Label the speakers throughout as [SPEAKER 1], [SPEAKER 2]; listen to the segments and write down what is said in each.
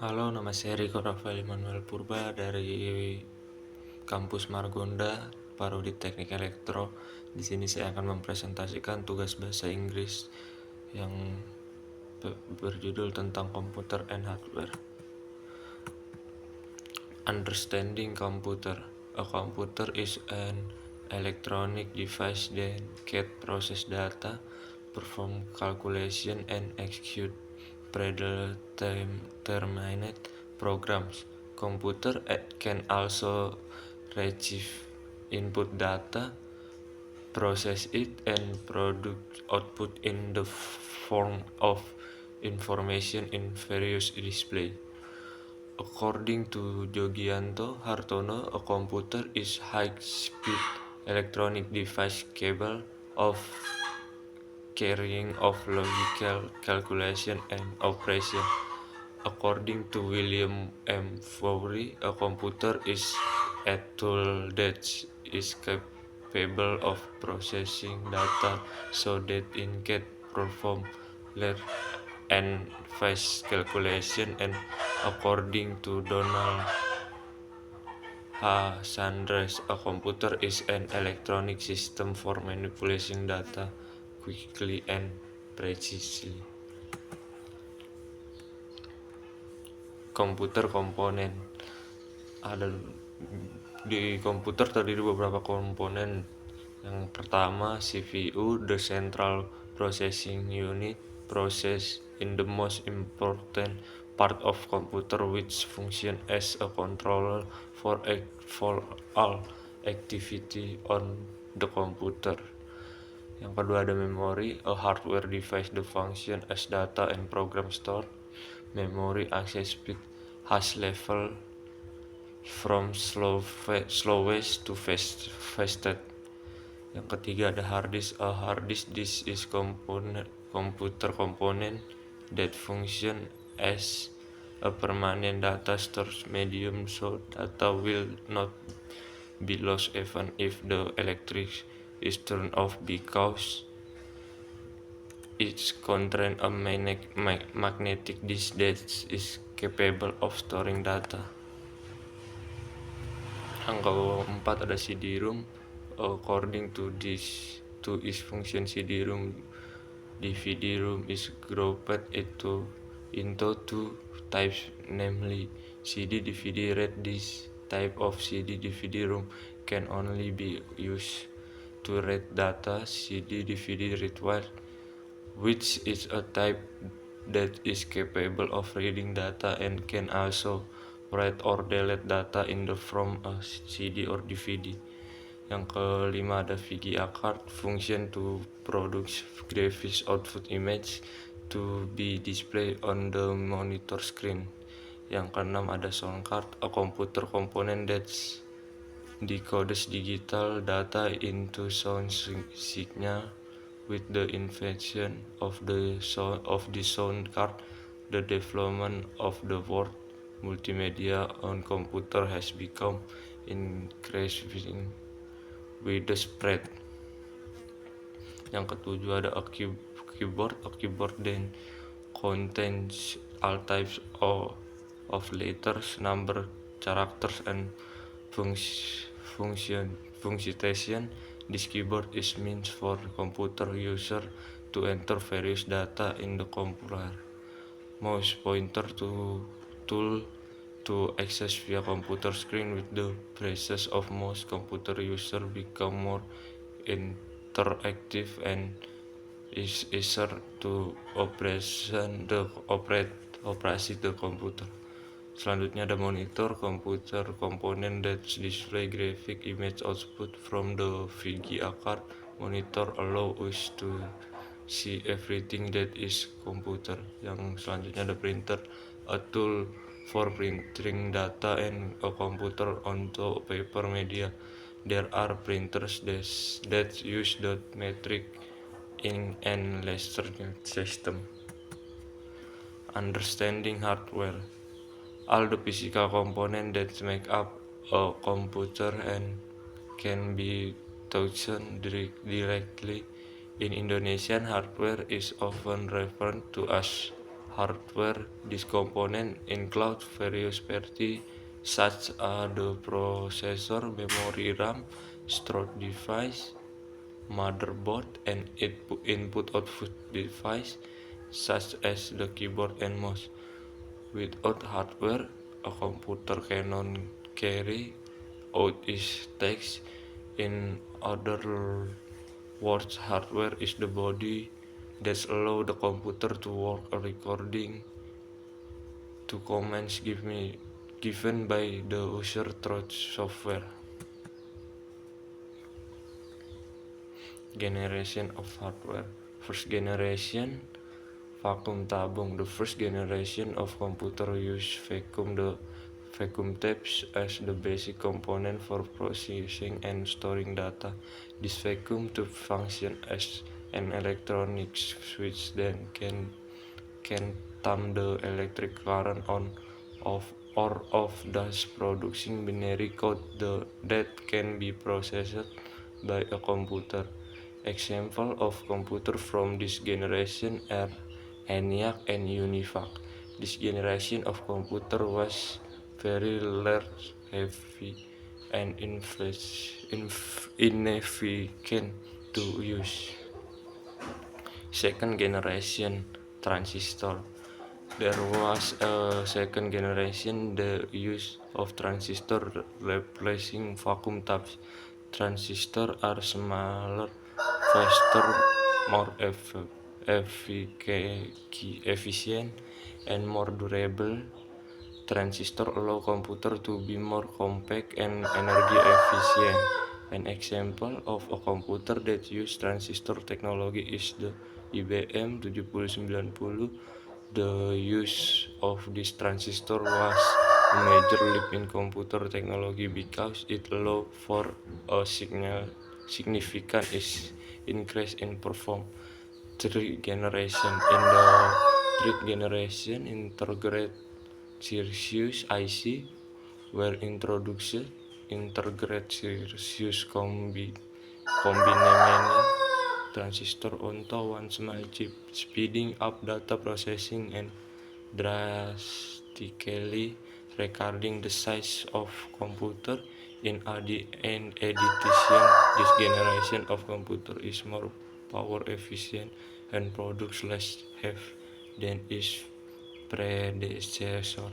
[SPEAKER 1] Halo, nama saya Riko Rafael Immanuel Purba dari kampus Margonda, Prodi Teknik Elektro. Di sini saya akan mempresentasikan tugas bahasa Inggris yang berjudul tentang komputer and hardware. Understanding computer. A computer is an electronic device that can process data, perform calculation, and execute predetermined programs. Computer can also retrieve input data, process it, and produce output in the form of information in various displays. According to Jogianto Hartono, a computer is high-speed electronic device capable of carrying out logical calculation and operation. According to William M. Fowry, a computer is a tool that is capable of processing data so that it can perform large and fast calculation, and according to Donald H. Sanders, a computer is an electronic system for manipulating data quickly and precisely. Komputer komponen. Ada di komputer terdiri beberapa komponen. Yang pertama CPU, the central processing unit, process in the most important part of computer which function as a controller for all activity on the computer. Yang kedua ada memory, a hardware device that function as data and program store. Memory access speed has level from slowest to fastest. Yang ketiga ada hard disk. A hard disk is computer component that function as a permanent data storage medium, so data will not be lost even if the electric is turned off, because it contains a magnetic disk that is capable of storing data. Yang keempat ada CD-ROM. According to this to its function, CD-ROM, DVD-ROM is grouped into two types, namely CD-DVD. Read this type of CD-DVD-ROM can only be used to read data. CD-DVD read-write, which is a type that is capable of reading data and can also write or delete data in the from a CD or DVD. Yang kelima ada VGA card, function to produce graphics output image to be displayed on the monitor screen. Yang keenam ada sound card, a computer component that decodes digital data into sound signal. With the invention of the sound card, the development of the word multimedia on computer has become increasing widespread. Yang ketujuh ada a keyboard. A keyboard then contains all types of letters, number, characters, and punctuation. This keyboard is meant for computer user to enter various data in the computer. Mouse pointer tool to access via computer screen. With the presence of mouse, computer user become more interactive and is easier to operate the computer. Selanjutnya ada monitor, computer component that display graphic image output from the VGA card. Monitor allow us to see everything that is computer. Yang selanjutnya ada printer, a tool for printing data and a computer onto paper media. There are printers that use dot matrix ink and laser system. Understanding hardware. All the physical components that make up a computer and can be touched directly. In Indonesian, hardware is often referred to as hardware. This component include various parts such as the processor, memory RAM, storage device, motherboard, and input-output device such as the keyboard and mouse. Without hardware, a computer cannot carry out its tasks. In other words, hardware is the body that allows the computer to work according to commands given by the user through software. Generation of hardware. First generation, vacuum tabung. The first generation of computer used vacuum tapes as the basic component for processing and storing data. This vacuum tube functions as an electronic switch that can turn the electric current on, off, or off, thus producing binary code that can be processed by a computer. Examples of computers from this generation are ENIAC and UNIVAC. This generation of computer was very large, heavy, and inefficient to use. Second generation transistor. There was a second generation, the use of transistor replacing vacuum tubes. Transistors are smaller, faster, more efficient, and more durable. Transistor allow computer to be more compact and energy efficient. An example of a computer that use transistor technology is the IBM 7090. The use of this transistor was a major leap in computer technology because it allowed for a significant increase in performance. Third generation. In the third generation, integrated circuit IC were introduced. Integrated circuits combine many transistors onto one small chip, speeding up data processing and drastically reducing the size of computer. In addition, this generation of computer is more power efficient and produces less heat than its predecessor.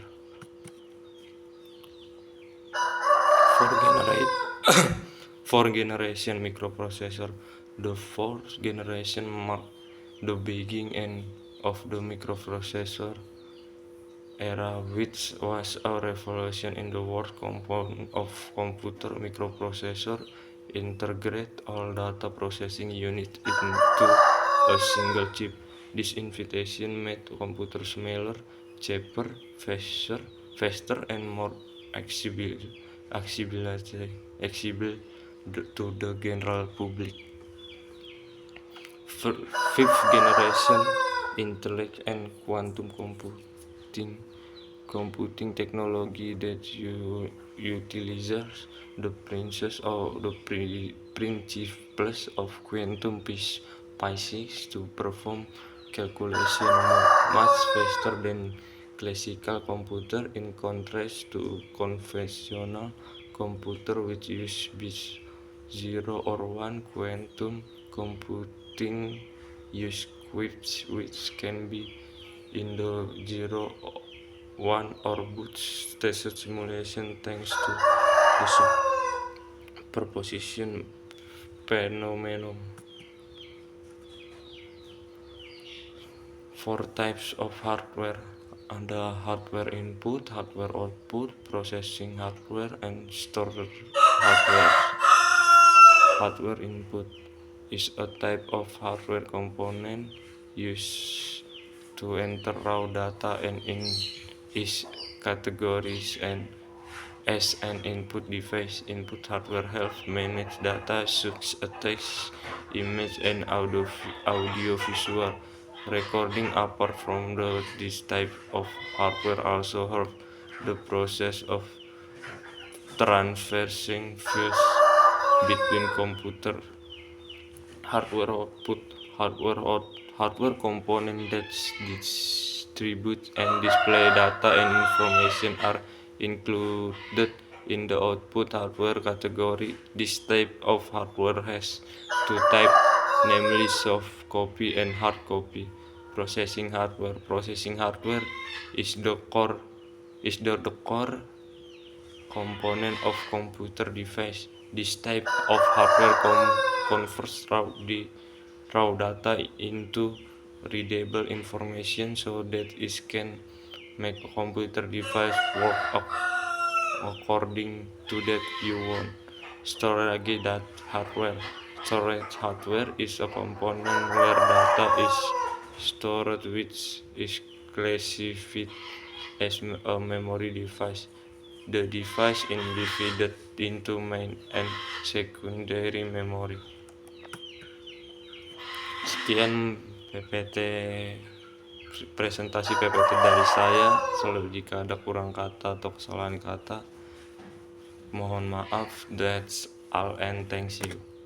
[SPEAKER 1] Fourth generation microprocessor. The fourth generation marked the beginning of the microprocessor era, which was a revolution in the world of computer. Microprocessor integrate all data processing units into a single chip. This innovation made computers smaller, cheaper, faster, and more accessible to the general public. Fifth generation, intellect and quantum computing technology that utilizes the principles of quantum physics to perform calculation much faster than classical computer, in contrast to conventional computer which use bits 0 or 1. Quantum computing use qubits which can be in the 0, 1, or both state simulation thanks to the superposition phenomenon. 4 types of hardware. Ada hardware input, hardware output, processing hardware, and storage hardware. Hardware input is a type of hardware component used to enter raw data and in its categories and as an input device. Input hardware helps manage data such as text, image, and audio-visual recording. Apart from this type of hardware also help the process of transferring files between computer. Hardware output. Hardware component that distribute and display data and information are included in the output hardware category. This type of hardware has two types, namely soft copy and hard copy. Processing hardware. Processing hardware is the core component of computer device. This type of hardware converts raw data into readable information so that it can make a computer device work according to that you want. Storage hardware. Storage hardware is a component where data is stored which is classified as a memory device. The device is divided into main and secondary memory. Sekian presentasi PPT dari saya. Selalu jika ada kurang kata atau kesalahan kata, mohon maaf. That's all and thanks you.